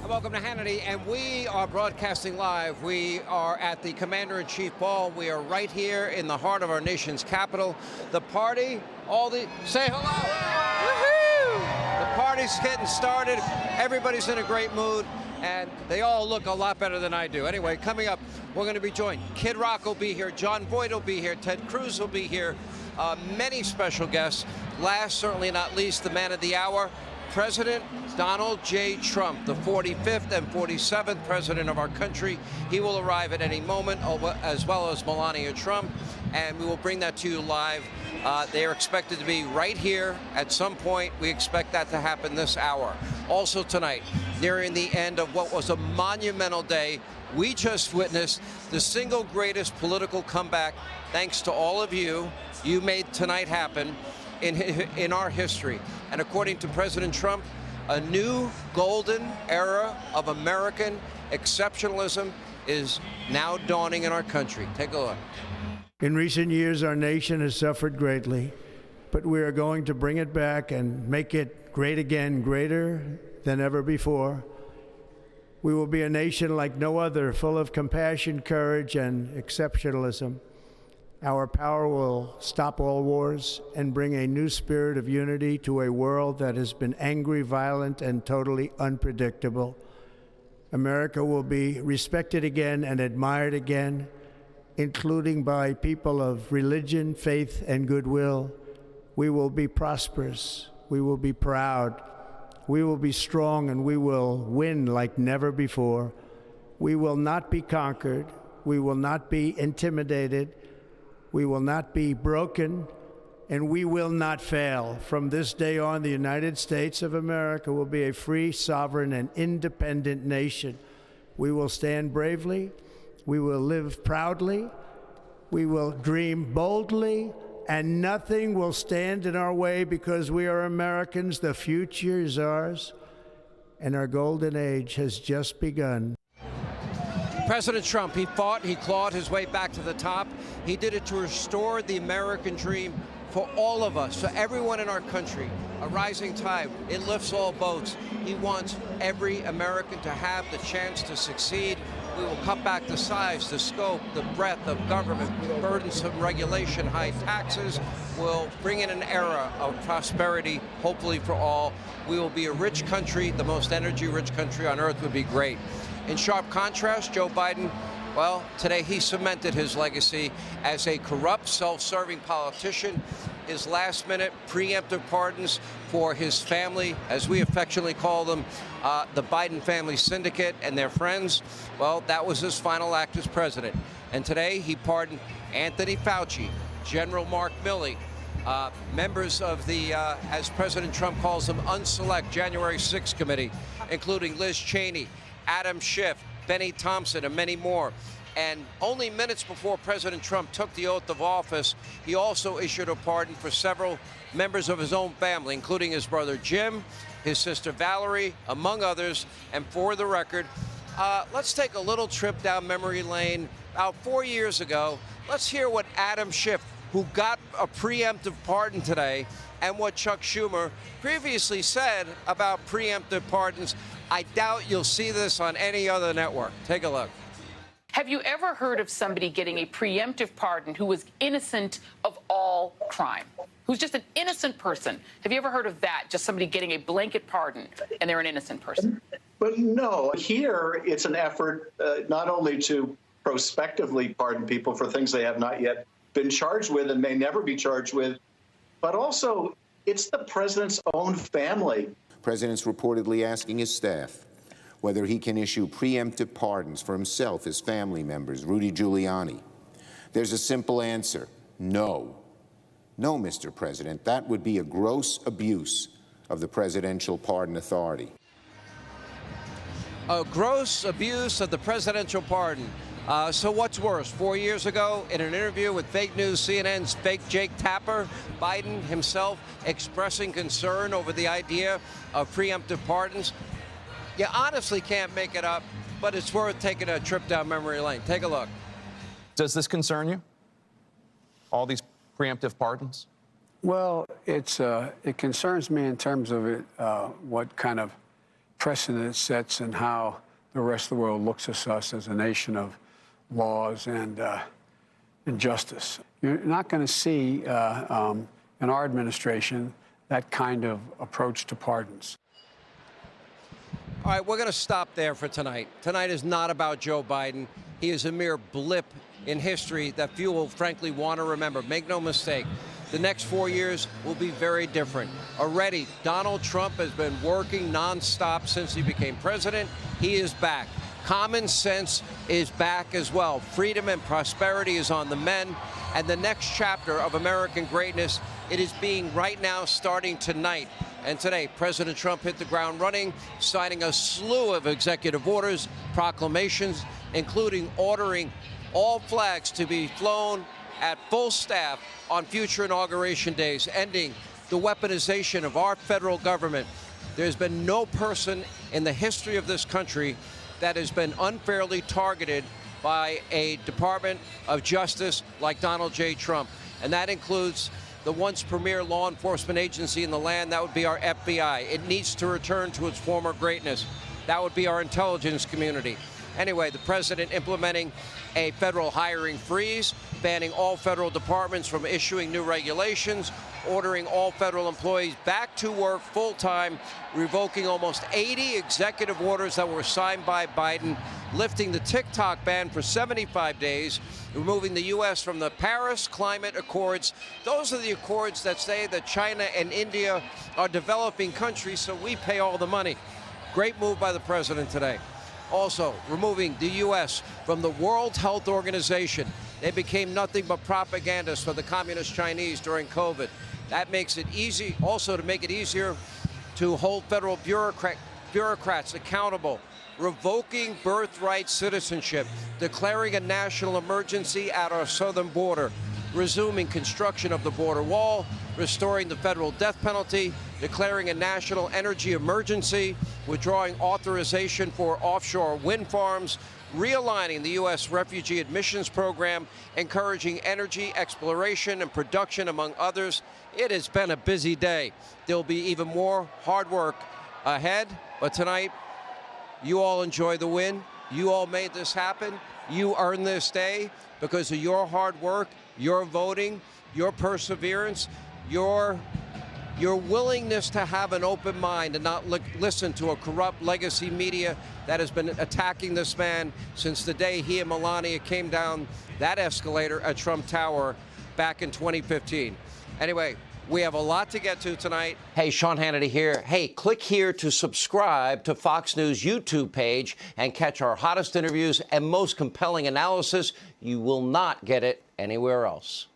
Welcome to Hannity, and we are broadcasting live. We are at the Commander-in-Chief Ball. We are right here in the heart of our nation's capital. The party, say hello. Woohoo! The party's getting started. Everybody's in a great mood, and they all look a lot better than I do. Anyway, coming up, we're going to be joined. Kid Rock will be here. John Boyd will be here. Ted Cruz will be here. Many special guests. Last, certainly not least, the man of the hour, President Donald J. Trump, the 45th and 47th president of our country. He will arrive at any moment, as well as Melania Trump, and we will bring that to you live. They are expected to be right here at some point. We expect that to happen this hour. Also tonight, nearing the end of what was a monumental day, we just witnessed the single greatest political comeback, thanks to all of you. You made tonight happen in our history. And according to President Trump, a new golden era of American exceptionalism is now dawning in our country. Take a look. In recent years, our nation has suffered greatly, but we are going to bring it back and make it great again, greater than ever before. We will be a nation like no other, full of compassion, courage, and exceptionalism. Our power will stop all wars and bring a new spirit of unity to a world that has been angry, violent, and totally unpredictable. America will be respected again and admired again, including by people of religion, faith, and goodwill. We will be prosperous. We will be proud. We will be strong, and we will win like never before. We will not be conquered. We will not be intimidated. We will not be broken, and we will not fail. From this day on, the United States of America will be a free, sovereign, and independent nation. We will stand bravely. We will live proudly. We will dream boldly, and nothing will stand in our way because we are Americans. The future is ours, and our golden age has just begun. President Trump, he fought, he clawed his way back to the top. He did it to restore the American dream for all of us, for everyone in our country. A rising tide, it lifts all boats. He wants every American to have the chance to succeed. We will cut back the size, the scope, the breadth of government, burdensome regulation, high taxes. We'll bring in an era of prosperity, hopefully for all. We will be a rich country. The most energy-rich country on earth would be great. In sharp contrast, Joe Biden, well, today he cemented his legacy as a corrupt, self-serving politician. His last-minute preemptive pardons for his family, as we affectionately call them, the Biden family syndicate and their friends, well, that was his final act as president. And today he pardoned Anthony Fauci, General Mark Milley, members of the, as President Trump calls them, unselect January 6th committee, including Liz Cheney, Adam Schiff, Benny Thompson, and many more. And only minutes before President Trump took the oath of office, he also issued a pardon for several members of his own family, including his brother Jim, his sister Valerie, among others. And for the record, let's take a little trip down memory lane. About 4 years ago, let's hear what Adam Schiff, who got a preemptive pardon today, and what Chuck Schumer previously said about preemptive pardons. I doubt you'll see this on any other network. Take a look. Have you ever heard of somebody getting a preemptive pardon who was innocent of all crime? Who's just an innocent person? Have you ever heard of that? Just somebody getting a blanket pardon and they're an innocent person? But no, here it's an effort not only to prospectively pardon people for things they have not yet been charged with and may never be charged with, but also it's the president's own family. The president's reportedly asking his staff whether he can issue preemptive pardons for himself, his family members, Rudy Giuliani. There's a simple answer: no. No, Mr. President, that would be a gross abuse of the presidential pardon authority. A gross abuse of the presidential pardon. So what's worse? 4 years ago, in an interview with fake news CNN's fake Jake Tapper, Biden himself expressing concern over the idea of preemptive pardons. You honestly can't make it up, but it's worth taking a trip down memory lane. Take a look. Does this concern you? All these preemptive pardons? Well, it concerns me in terms of what kind of precedent it sets in how the rest of the world looks at us as a nation of laws and justice. You're not going to see in our administration that kind of approach to pardons. All right, we're going to stop there for tonight. Tonight is not about Joe Biden. He is a mere blip in history that few will frankly want to remember. Make no mistake, the next 4 years will be very different. Already, Donald Trump has been working nonstop since he became president. He is back. Common sense is back as well. Freedom and prosperity is on the mend. And the next chapter of American greatness, it is being right now starting tonight. And today, President Trump hit the ground running, signing a slew of executive orders, proclamations, including ordering all flags to be flown at full staff on future inauguration days, ending the weaponization of our federal government. There's been no person in the history of this country that has been unfairly targeted by a Department of Justice like Donald J. Trump. And that includes the once premier law enforcement agency in the land. That would be our FBI. It needs to return to its former greatness. That would be our intelligence community. Anyway, the president implementing a federal hiring freeze, banning all federal departments from issuing new regulations, ordering all federal employees back to work full-time, revoking almost 80 executive orders that were signed by Biden, lifting the TikTok ban for 75 days, removing the U.S. from the Paris Climate Accords. Those are the accords that say that China and India are developing countries, so we pay all the money. Great move by the president today. Also, removing the U.S. from the World Health Organization. They became nothing but propagandists for the communist Chinese during COVID. That makes it easy, also to make it easier to hold federal bureaucrats accountable, revoking birthright citizenship, declaring a national emergency at our southern border, resuming construction of the border wall, restoring the federal death penalty, declaring a national energy emergency, withdrawing authorization for offshore wind farms, realigning the U.S. refugee admissions program, encouraging energy exploration and production, among others. It has been a busy day. There'll be even more hard work ahead, but tonight, you all enjoy the win. You all made this happen. You earned this day because of your hard work, your voting, your perseverance, your willingness to have an open mind and not listen to a corrupt legacy media that has been attacking this man since the day he and Melania came down that escalator at Trump Tower back in 2015. Anyway, we have a lot to get to tonight. Hey, Sean Hannity here. Hey, click here to subscribe to Fox News YouTube page and catch our hottest interviews and most compelling analysis. You will not get it anywhere else.